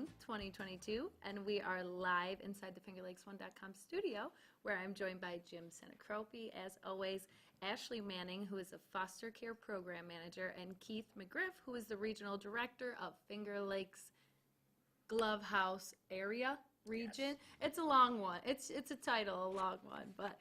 14th, 2022, and we are live inside the FingerLakes1.com studio, where I'm joined by Jim Sinicropi, as always, Ashley Manning, who is a foster care program manager, and Keith McGriff, who is the regional director of Finger Lakes Glove House area region. Yes. It's a long one. It's a title, a long one, but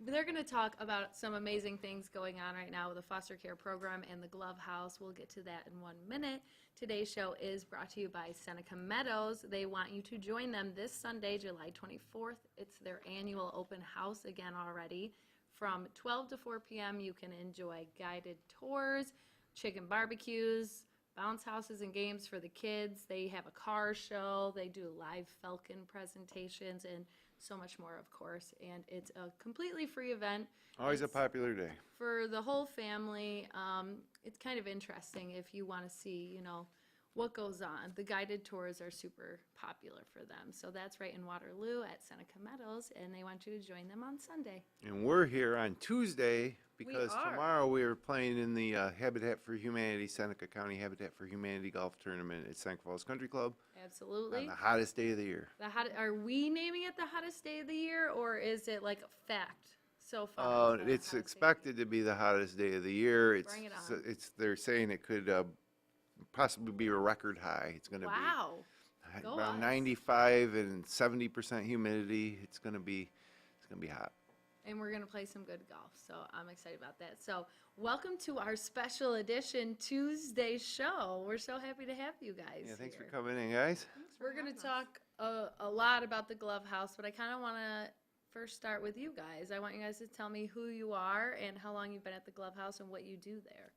they're going to talk about some amazing things going on right now with the foster care program and the Glove House. We'll get to that in 1 minute. Today's show is brought to you by Seneca Meadows. They want you to join them this Sunday, July 24th. It's their annual open house again already. From 12 to 4 p.m. you can enjoy guided tours, chicken barbecues, bounce houses and games for the kids. They have a car show. They do live falcon presentations and so much more, of course. And it's a completely free event. Always a popular day. For the whole family. It's kind of interesting if you want to see, what goes on. The guided tours are super popular for them. So that's right in Waterloo at Seneca Meadows, and they want you to join them on Sunday. And we're here on Tuesday because tomorrow we are playing in the Habitat for Humanity, Seneca County Habitat for Humanity Golf Tournament at Seneca Falls Country Club. Absolutely. On the hottest day of the year. Are we naming it the hottest day of the year, or is it like a fact so far? It's expected to be the hottest day of the year. Bring it on. They're saying it could possibly be a record high. It's going to be around 95 and 70% humidity. It's going to be hot. And we're going to play some good golf, so I'm excited about that. So welcome to our special edition Tuesday show. We're so happy to have you guys. Yeah, thanks for coming in, guys. We're going to talk a lot about the Glove House, but I kind of want to first start with you guys. I want you guys to tell me who you are and how long you've been at the Glove House and what you do there.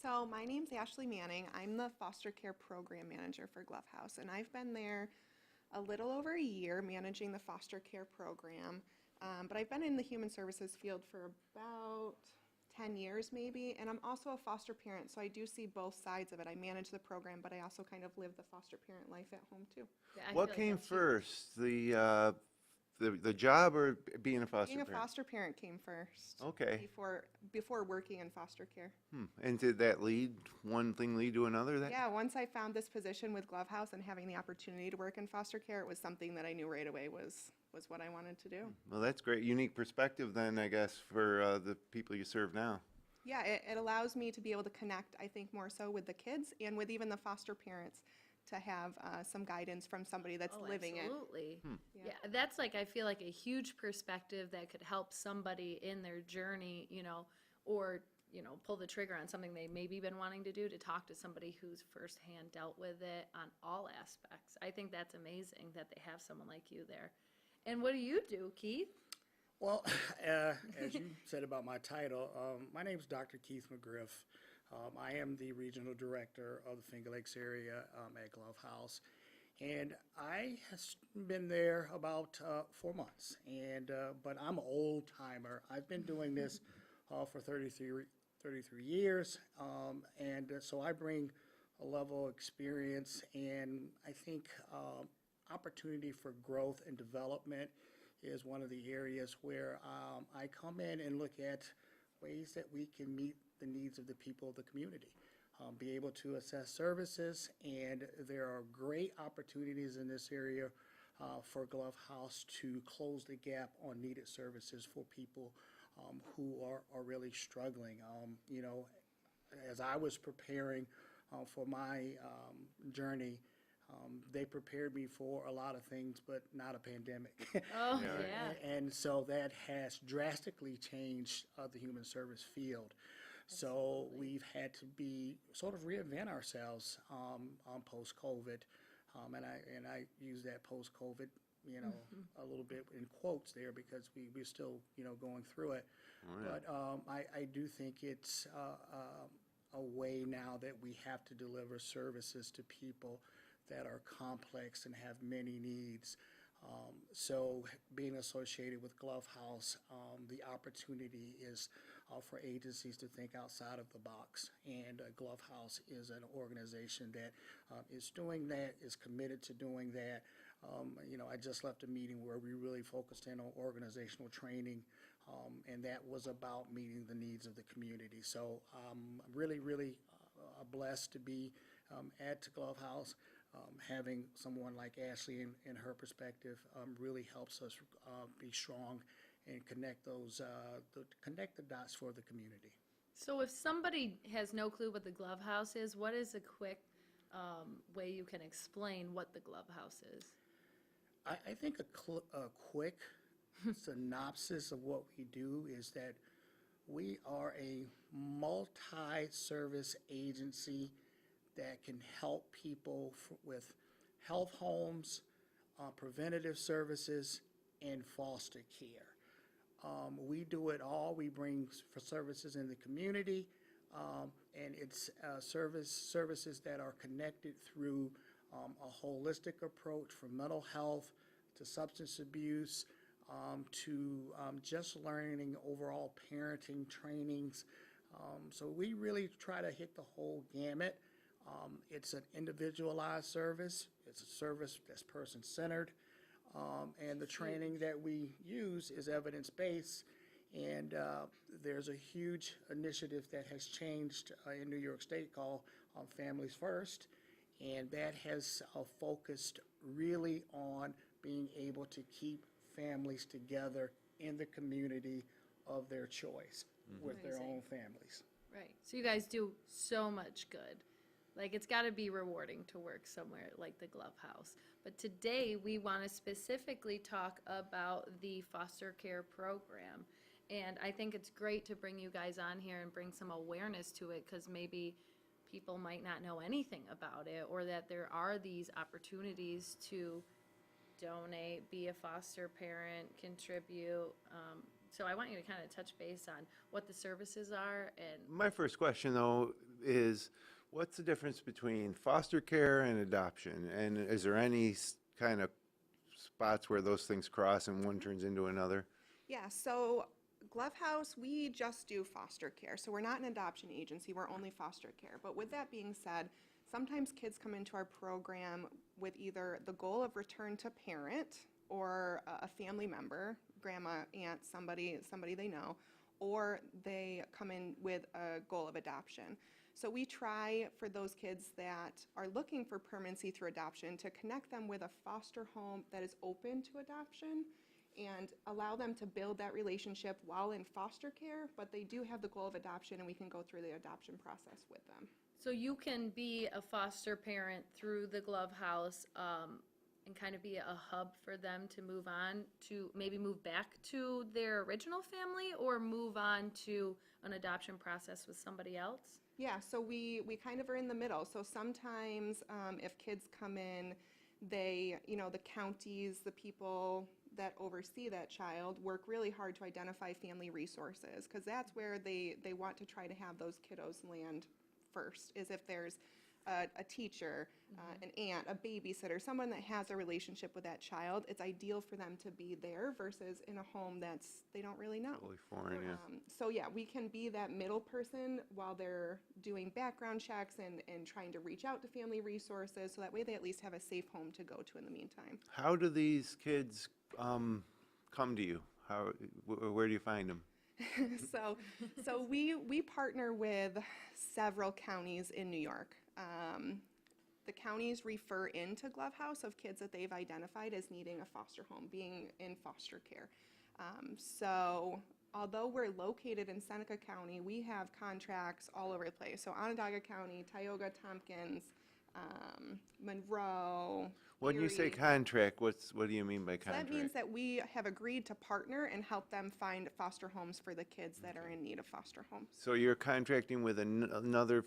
So my name's Ashley Manning. I'm the foster care program manager for Glove House, and I've been there a little over a year managing the foster care program. But I've been in the human services field for about 10 years maybe, and I'm also a foster parent, so I do see both sides of it. I manage the program, but I also kind of live the foster parent life at home too. Yeah, what came first, the job or being a foster parent? Being a foster parent came first. Okay. Before working in foster care. And did that one thing lead to another? Yeah, once I found this position with Glove House and having the opportunity to work in foster care, it was something that I knew right away was what I wanted to do. Well, that's great. Unique perspective then, I guess, for the people you serve now. Yeah, it allows me to be able to connect, I think, more so with the kids and with even the foster parents, to have some guidance from somebody that's living it. Absolutely. Yeah, that's I feel like a huge perspective that could help somebody in their journey, or, pull the trigger on something they maybe been wanting to do, to talk to somebody who's firsthand dealt with it on all aspects. I think that's amazing that they have someone like you there. And what do you do, Keith? Well, as you said about my title, my name is Dr. Keith McGriff. I am the regional director of the Finger Lakes area at Glove House, and I have been there about 4 months. But I'm an old timer. I've been doing this for 33 years, and so I bring a level of experience, and I think opportunity for growth and development is one of the areas where I come in and look at ways that we can meet the needs of the people of the community, be able to assess services, and there are great opportunities in this area for Glove House to close the gap on needed services for people who are really struggling. As I was preparing for my journey, they prepared me for a lot of things, but not a pandemic. Oh, yeah. And so that has drastically changed the human service field. So we've had to sort of reinvent ourselves on post-COVID, and I use that post-COVID, a little bit in quotes there, because we're still, going through it. Oh, yeah. But I do think it's a way now that we have to deliver services to people that are complex and have many needs. So being associated with Glove House, the opportunity is for agencies to think outside of the box. And Glove House is an organization that is doing that, is committed to doing that. I just left a meeting where we really focused in on organizational training, and that was about meeting the needs of the community. So I'm really, really blessed to be at Glove House. having someone like Ashley in her perspective really helps us be strong and connect the dots for the community. So if somebody has no clue what the Glove House is, what is a quick way you can explain what the Glove House is? I think a quick synopsis of what we do is that we are a multi-service agency that can help people with health homes, preventative services, and foster care. We do it all. We bring for services in the community, and it's services that are connected through a holistic approach from mental health to substance abuse to just learning overall parenting trainings. So we really try to hit the whole gamut. It's an individualized service. It's a service that's person-centered. And the training that we use is evidence-based. And there's a huge initiative that has changed in New York State called Families First. And that has focused really on being able to keep families together in the community of their choice with their own families. Right. So you guys do so much good. Like, it's got to be rewarding to work somewhere like the Glove House. But today we want to specifically talk about the foster care program. And I think it's great to bring you guys on here and bring some awareness to it, because maybe people might not know anything about it, or that there are these opportunities to donate, be a foster parent, contribute. So I want you to kind of touch base on what the services are. And My first question, though, is what's the difference between foster care and adoption? And is there any kind of spots where those things cross and one turns into another? Yeah, so Glove House, we just do foster care. So we're not an adoption agency, we're only foster care. But with that being said, sometimes kids come into our program with either the goal of return to parent or a family member, grandma, aunt, somebody they know, or they come in with a goal of adoption. So we try for those kids that are looking for permanency through adoption to connect them with a foster home that is open to adoption and allow them to build that relationship while in foster care, but they do have the goal of adoption, and we can go through the adoption process with them. so you can be a foster parent through the Glove House, and kind of be a hub for them to move on to maybe move back to their original family, or move on to an adoption process with somebody else? Yeah, so we kind of are in the middle. So sometimes if kids come in, they, the counties, the people that oversee that child work really hard to identify family resources, because that's where they want to try to have those kiddos land first, is if there's a teacher, an aunt, a babysitter, someone that has a relationship with that child. It's ideal for them to be there versus in a home they don't really know. Totally foreign, yeah. So yeah, we can be that middle person while they're doing background checks and trying to reach out to family resources, so that way they at least have a safe home to go to in the meantime. How do these kids come to you? Where do you find them? So we partner with several counties in New York. The counties refer into Glove House of kids that they've identified as needing a foster home, being in foster care. So although we're located in Seneca County, we have contracts all over the place. So Onondaga County, Tioga, Tompkins, Monroe. When you say contract, what do you mean by So contract? that means that we have agreed to partner and help them find foster homes for the kids that are in need of foster homes. So you're contracting with another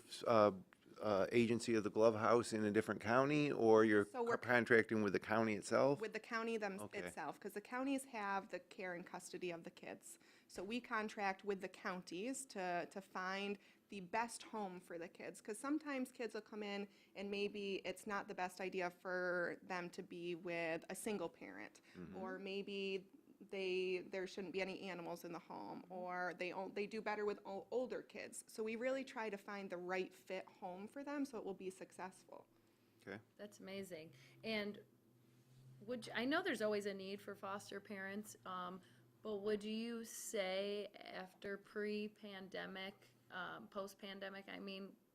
agency of the Glove House in a different county, or you're contracting with the county itself? With the county itself, because the counties have the care and custody of the kids. So we contract with the counties to find the best home for the kids, because sometimes kids will come in and maybe it's not the best idea for them to be with a single parent, or maybe there shouldn't be any animals in the home, or they do better with older kids. So we really try to find the right fit home for them so it will be successful. Okay. That's amazing. And I know there's always a need for foster parents, but would you say after pre-pandemic, post-pandemic,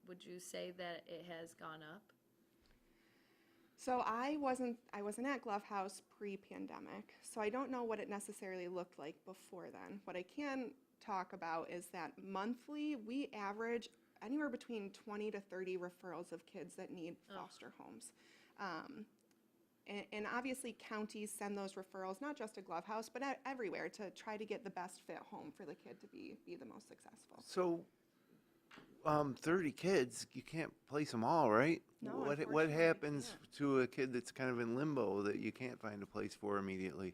would you say that it has gone up? So we kind of are in the middle. So sometimes if kids come in, they identify as needing a foster home, being in foster care. So sometimes if kids come in, they may be in a home that they don't really know. So we really try to find the right fit home for them so it will be successful. That's amazing. And So I wasn't at Glove House pre-pandemic, so I don't know what it necessarily looked like before then. What I can talk about is that monthly we average anywhere between 20 to 30 referrals of kids that need foster homes. And obviously counties send those referrals not just to Glove House, but everywhere to try to get the best fit home for the kid to be the most successful. So, 30 kids, you can't place them all, right? No, What unfortunately, you happens can't. to a kid that's kind of in limbo that you can't find a place for immediately?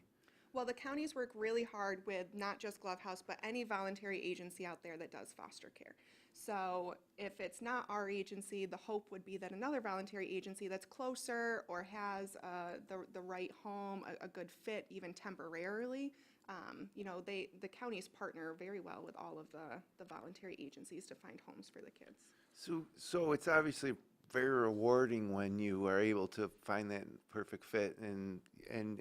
Well, the counties work really hard with not just Glove House, but any voluntary agency out there that does foster care. So if it's not our agency, the hope would be that another voluntary agency that's closer or has the right home, a good fit, even temporarily, the counties partner very well with all of the voluntary agencies to find homes for the kids. So it's obviously very rewarding when you are able to find that perfect fit, and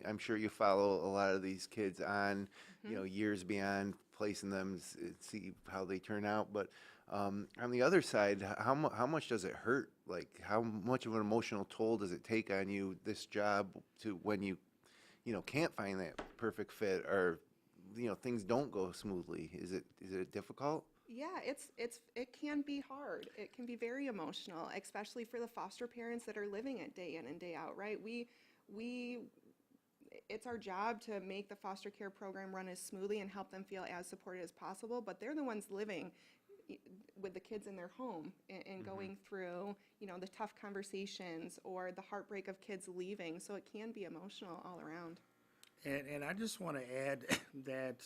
I'm sure you follow a lot of these kids on, years beyond placing them, see how they turn out. But on the other side, how much does it hurt? Like, how much of an emotional toll does it take on you, this job, to when you can't find that perfect fit, or things don't go smoothly? Is it difficult? Yeah, it can be hard. It can be very emotional, especially for the foster parents that are living it day in and day out, right? It's our job to make the foster care program run as smoothly and help them feel as supported as possible, but they're the ones living with the kids in their home and going through, the tough conversations or the heartbreak of kids leaving. So it can be emotional all around. And I just want to add that,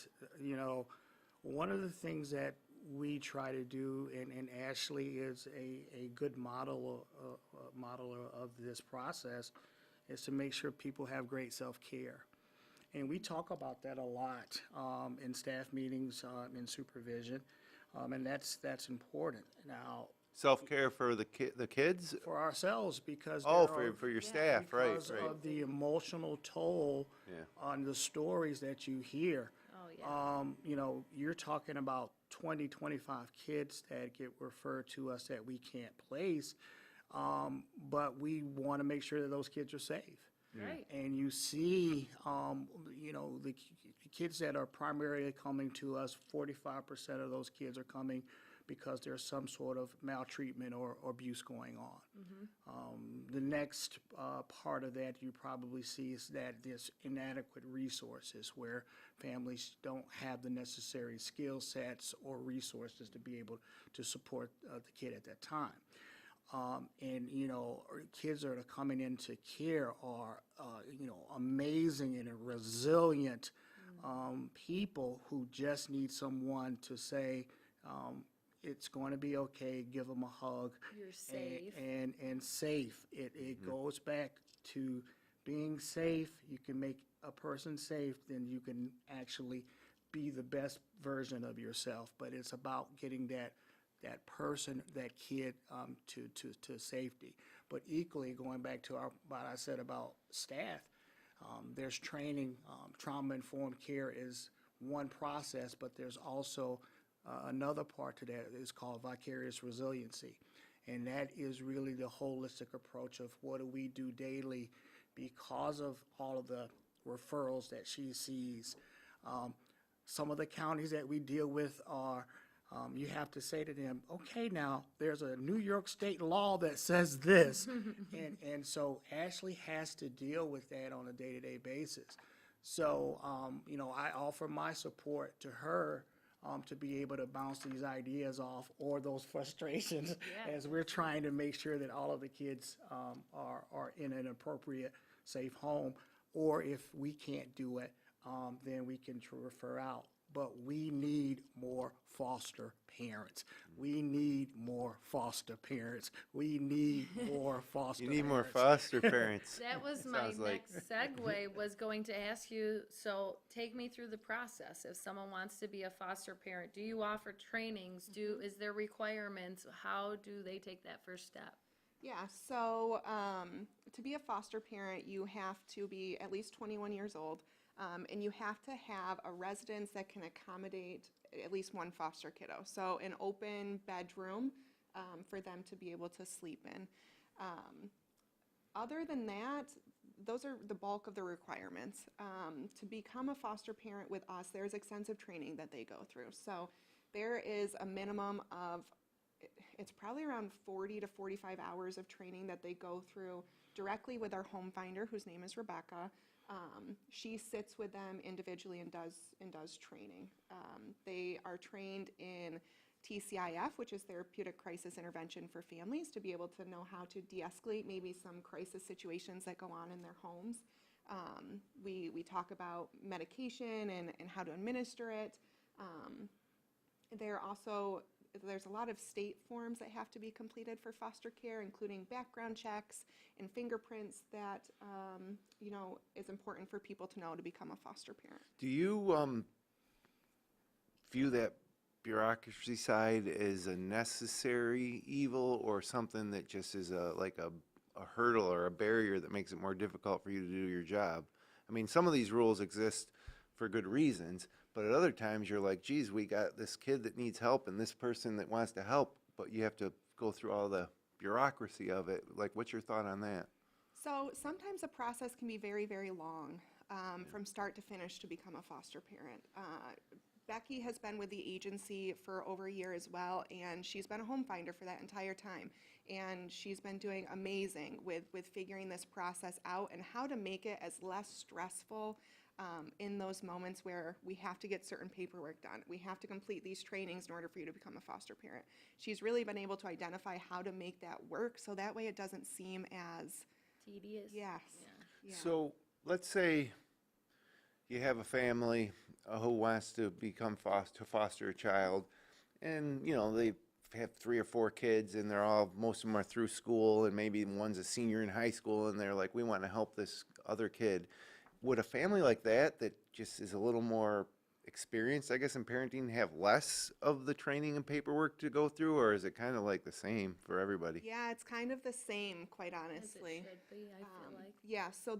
one of the things that we try to do, and Ashley is a good modeler of this process, is to make sure people have great self-care. And we talk about that a lot in staff meetings, in supervision, and that's important. Now, Self-care for the kids? for ourselves, because For your staff, right, because of the emotional toll on the stories that you hear. Oh, yeah. You're talking about 20, 25 kids that get referred to us that we can't place, but we want to make sure that those kids are safe. Right. And you see, the kids that are primarily coming to us, 45% of those kids are coming because there's some sort of maltreatment or abuse going on. The next part of that you probably see is that there's inadequate resources where families don't have the necessary skill sets or resources to be able to support the kid at that time. Kids that are coming into care are, amazing and resilient people who just need someone to say, it's going to be okay, give them a hug. You're safe. And safe. It goes back to being safe. You can make a person safe, then you can actually be the best version of yourself. But it's about getting that person, that kid, to safety. But equally, going back to what I said about staff, there's training. Trauma-informed care is one process, but there's also another part to that is called vicarious resiliency. And that is really the holistic approach of what do we do daily because of all of the referrals that she sees. Some of the counties that we deal with are, you have to say to them, okay, now there's a New York state law that says this. and so Ashley has to deal with that on a day-to-day basis. So, I offer my support to her to be able to bounce these ideas off or those frustrations as we're trying to make sure that all of the kids are in an appropriate, safe home. Or if we can't do it, then we can refer out. But we need more foster parents. We need more foster parents. We need more foster You need parents. more foster parents. That was my Sounds like. next segue, was going to ask you, so take me through the process. If someone wants to be a foster parent, do you offer trainings? Is there requirements? How do they take that first step? Yeah, so to be a foster parent, you have to be at least 21 years old, and you have to have a residence that can accommodate at least one foster kiddo. So an open bedroom for them to be able to sleep in. Other than that, those are the bulk of the requirements. To become a foster parent with us, there's extensive training that they go through. So there is a minimum of, it's probably around 40 to 45 hours of training that they go through directly with our home finder, whose name is Rebecca. She sits with them individually and does training. They are trained in TCIF, which is Therapeutic Crisis Intervention for Families, to be able to know how to de-escalate maybe some crisis situations that go on in their homes. We talk about medication and how to administer it. There's a lot of state forms that have to be completed for foster care, including background checks and fingerprints that, is important for people to know to become a foster parent. Do you view that bureaucracy side as a necessary evil or something that just is a hurdle or a barrier that makes it more difficult for you to do your job? I mean, some of these rules exist for good reasons, but at other times you're like, geez, we got this kid that needs help and this person that wants to help, but you have to go through all the bureaucracy of it. Like, what's your thought on that? So sometimes the process can be very, very long from start to finish to become a foster parent. Becky has been with the agency for over a year as well, and she's been a home finder for that entire time. And she's been doing amazing with figuring this process out and how to make it as less stressful in those moments where we have to get certain paperwork done. We have to complete these trainings in order for you to become a foster parent. She's really been able to identify how to make that work so that way it doesn't seem as Tedious? yes. Yeah. So let's say you have a family who wants to become foster a child, and they have 3 or 4 kids, and most of them are through school, and maybe one's a senior in high school, and they're like, we want to help this other kid. Would a family like that just is a little more experienced, I guess, in parenting, have less of the training and paperwork to go through, or is it kind of like the same for everybody? Yeah, it's kind of the same, quite As honestly. it should be, I feel like. Yeah, so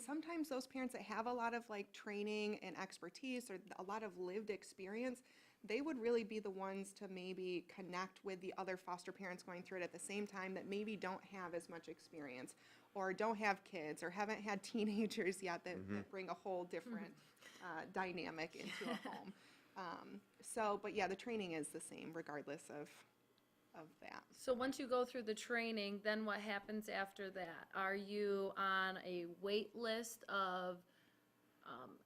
sometimes those parents that have a lot of training and expertise or a lot of lived experience, they would really be the ones to maybe connect with the other foster parents going through it at the same time that maybe don't have as much experience or don't have kids or haven't had teenagers yet that bring a whole different dynamic into a home. But yeah, the training is the same regardless of that. So once you go through the training, then what happens after that? Are you on a wait list of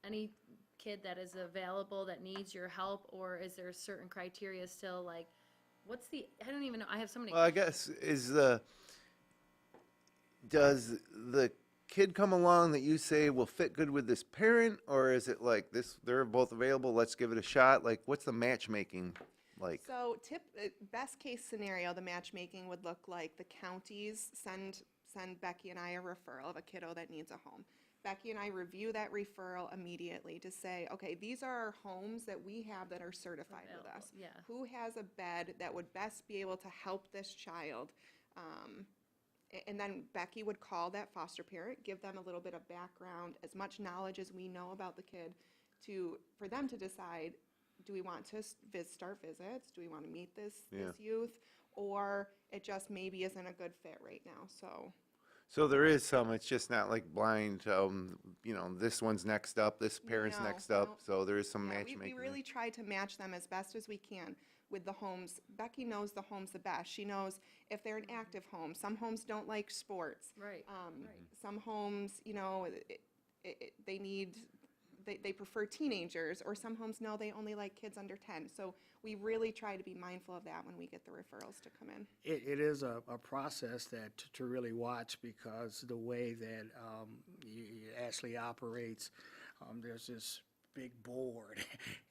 any kid that is available that needs your help, or is there certain criteria still? Like, I don't even know. I have so many. Well, I guess does the kid come along that you say will fit good with this parent, or is it like this? They're both available. Let's give it a shot. Like, what's the matchmaking like? So best case scenario, the matchmaking would look like the counties send Becky and I a referral of a kiddo that needs a home. Becky and I review that referral immediately to say, okay, these are our homes that we have that are certified with Available, us. yeah. Who has a bed that would best be able to help this child? And then Becky would call that foster parent, give them a little bit of background, as much knowledge as we know about the kid, for them to decide, do we want to start visits? Do we want to meet this youth? Or it just maybe isn't a good fit right now. So there is some. It's just not like blind. This one's next up. This parent's next up. No. So there is some Yeah, matchmaking. we really try to match them as best as we can with the homes. Becky knows the homes the best. She knows if they're an active home. Some homes don't like sports. Right. Some homes, they prefer teenagers, or some homes, no, they only like kids under 10. So we really try to be mindful of that when we get the referrals to come in. It is a process that to really watch, because the way that Ashley operates, there's this big board,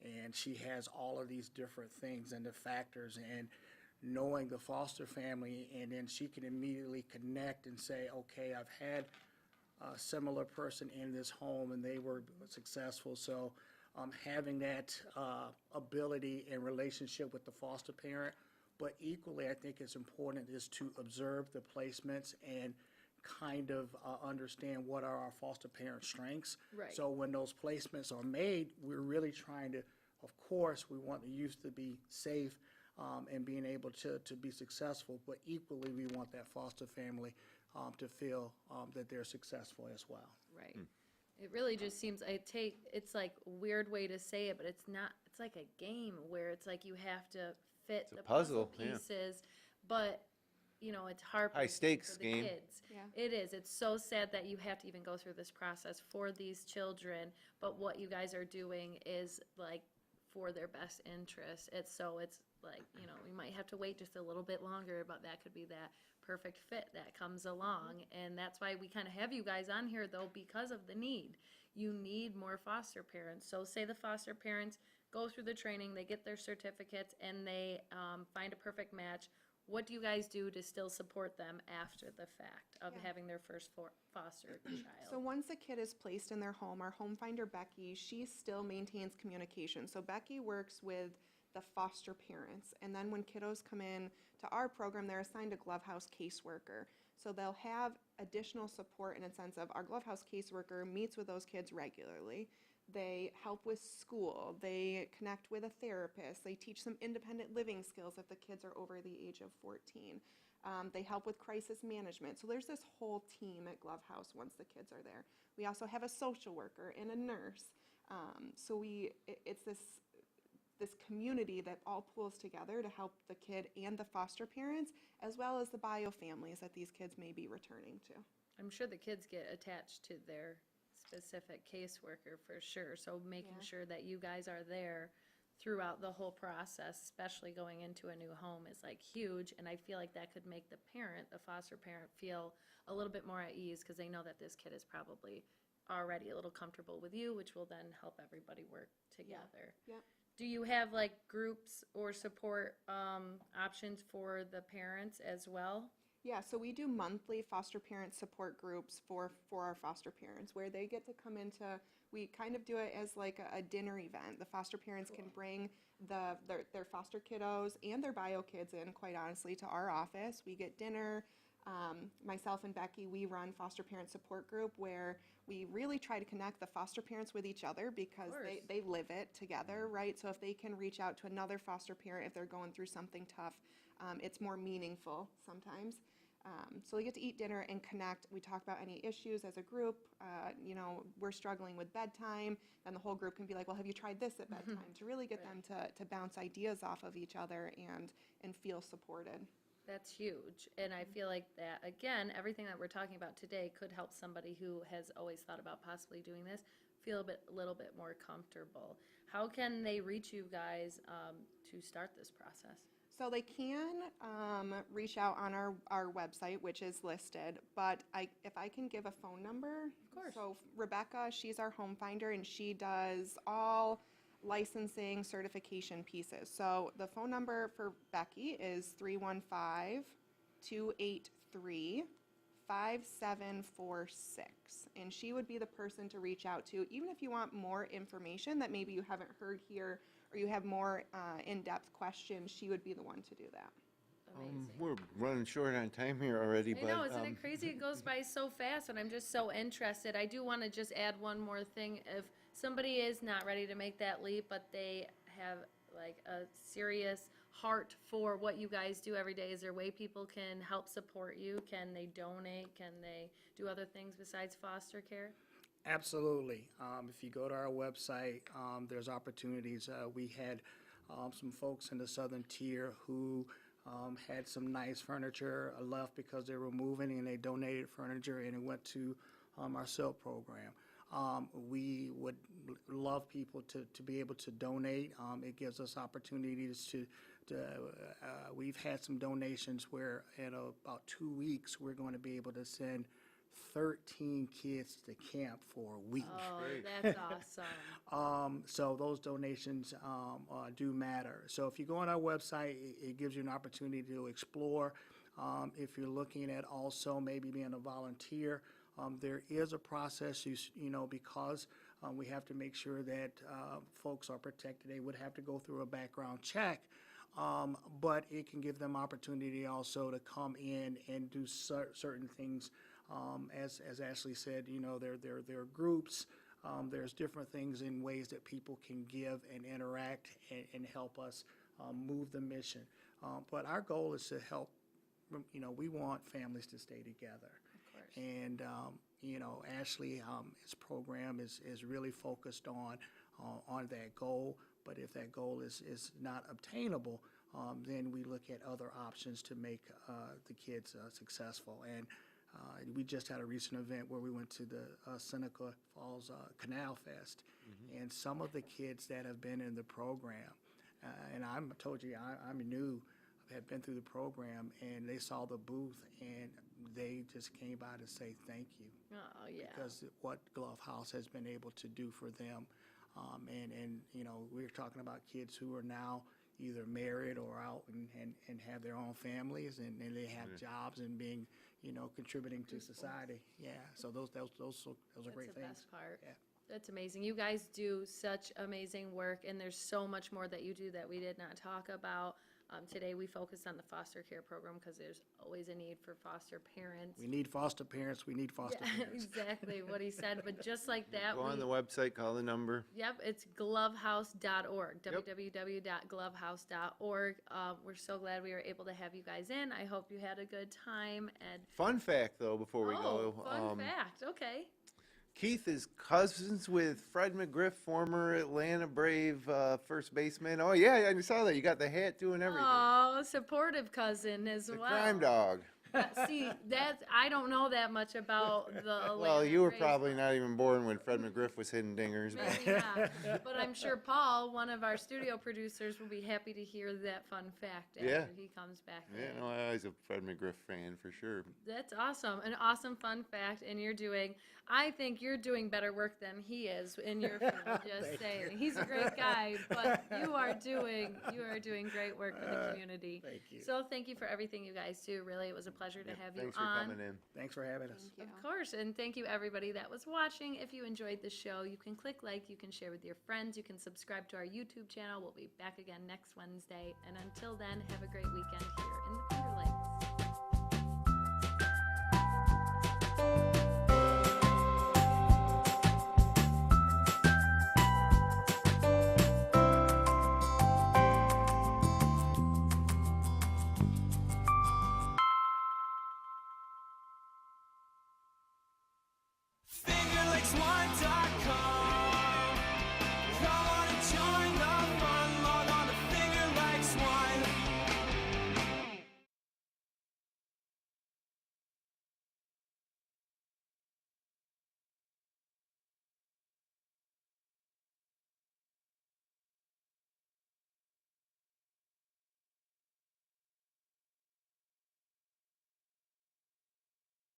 and she has all of these different things and the factors, and knowing the foster family, and then she can immediately connect and say, okay, I've had a similar person in this home and they were successful. So having that ability and relationship with the foster parent, but equally I think it's important is to observe the placements and kind of understand what are our foster parent strengths. Right. So when those placements are made, we're really trying to, of course, we want the youth to be safe and being able to be successful, but equally we want that foster family to feel that they're successful as well. Right. It really just seems, it's like a weird way to say it, but it's not, it's like a game where it's like you have to fit a the puzzle puzzle, yeah. pieces, but, you know, it's hard High stakes for the game. kids. Yeah. It is. It's so sad that you have to even go through this process for these children, but what you guys are doing is like for their best interest. It's like, you know, we might have to wait just a little bit longer, but that could be that perfect fit that comes along. And that's why we kind of have you guys on here, though, because of the need. You need more foster parents. So say the foster parents go through the training, they get their certificates, and they find a perfect match. What do you guys do to still support them after the fact of having their first foster child? So once a kid is placed in their home, our home finder, Becky, she still maintains communication. So Becky works with the foster parents. And then when kiddos come in to our program, they're assigned a Glovehouse caseworker. So they'll have additional support in a sense of our Glovehouse caseworker meets with those kids regularly. They help with school. They connect with a therapist. They teach them independent living skills if the kids are over the age of 14. They help with crisis management. So there's this whole team at Glovehouse once the kids are there. We also have a social worker and a nurse. It's this community that all pulls together to help the kid and the foster parents, as well as the bio families that these kids may be returning to. I'm sure the kids get attached to their specific caseworker for sure. So making sure that you guys are there throughout the whole process, especially going into a new home, is like huge. And I feel like that could make the parent, the foster parent, feel a little bit more at ease because they know that this kid is probably already a little comfortable with you, which will then help everybody work together. Yep. Do you have like groups or support options for the parents as well? Yeah, so we do monthly foster parent support groups for our foster parents where they get to come into, we kind of do it as like a dinner event. The foster parents can bring their foster kiddos and their bio kids in, quite honestly, to our office. We get dinner. Myself and Becky, we run foster parent support group where we really try to connect the foster parents with each other because they live it together, right? So if they can reach out to another foster parent if they're going through something tough, it's more meaningful sometimes. So we get to eat dinner and connect. We talk about any issues as a group. We're struggling with bedtime. Then the whole group can be like, well, have you tried this at bedtime? To really get them to bounce ideas off of each other and feel supported. That's huge. And I feel like that, again, everything that we're talking about today could help somebody who has always thought about possibly doing this feel a little bit more comfortable. How can they reach you guys to start this process? So they can reach out on our website, which is listed, but if I can give a phone number. Of course. So Rebecca, she's our home finder, and she does all licensing certification pieces. So the phone number for Becky is 315-283-5746, and she would be the person to reach out to, even if you want more information that maybe you haven't heard here or you have more in-depth questions. She would be the one to do that. Amazing. We're running short on time here already, I but know, isn't it crazy? It goes by so fast, and I'm just so interested. I do want to just add one more thing. If somebody is not ready to make that leap, but they have like a serious heart for what you guys do every day, is there a way people can help support you? Can they donate? Can they do other things besides foster care? Absolutely. If you go to our website, there's opportunities. We had some folks in the southern tier who had some nice furniture left because they were moving, and they donated furniture, and it went to our SILP program. We would love people to be able to donate. It gives us opportunities to we've had some donations where in about 2 weeks we're going to be able to send 13 kids to camp for a week. Oh, that's awesome. So those donations do matter. So if you go on our website, it gives you an opportunity to explore. If you're looking at also maybe being a volunteer, there is a process, because we have to make sure that folks are protected. They would have to go through a background check. But it can give them opportunity also to come in and do certain things. As Ashley said, there are groups. There's different things in ways that people can give and interact and help us move the mission. But our goal is to help. We want families to stay together. And, Ashley, his program is really focused on that goal. But if that goal is not obtainable, then we look at other options to make the kids successful. And we just had a recent event where we went to the Seneca Falls Canal Fest, and some of the kids that have been in the program, and I told you I'm new, have been through the program, and they saw the booth, and they just came by to say thank you. Oh, yeah. Because what Glove House has been able to do for them. And we're talking about kids who are now either married or out and have their own families, and they have jobs and being, contributing to society. Yeah, so those are great That's the things. best part. Yeah. That's amazing. You guys do such amazing work, and there's so much more that you do that we did not talk about. Today, we focused on the foster care program because there's always a need for foster parents. We need foster parents. We need foster parents. Exactly what he said. But just like that, Go on the website, call the number. Yep, it's glovehouse.org, Yep. www.glovehouse.org. We're so glad we were able to have you guys in. I hope you had a good time. And Fun fact, though, before we go. fun fact. Okay. Keith is cousins with Fred McGriff, former Atlanta Brave first baseman. Oh, yeah, I saw that. You got the hat, too, and everything. Oh, supportive cousin as The well. crime dog. See, I don't know that much about the Atlanta Well, you were Braves. probably not even born when Fred McGriff was hitting dingers. But Maybe not. But I'm sure Paul, one of our studio producers, will be happy to hear that fun fact after Yeah. he comes back. yeah, in. no, I was a Fred McGriff fan for sure. That's awesome. An awesome fun fact. And I think you're doing better work than he is in your field. Just saying. He's a great guy, but you are doing great work for the community. Thank you. So thank you for everything you guys do. Really, it was a pleasure to have you Thanks on. for coming in. Thanks for having us. Thank you. Of course, and thank you everybody that was watching. If you enjoyed the show, you can click like, you can share with your friends, you can subscribe to our YouTube channel. We'll be back again next Wednesday. And until then, have a great weekend here in the Finger Lakes.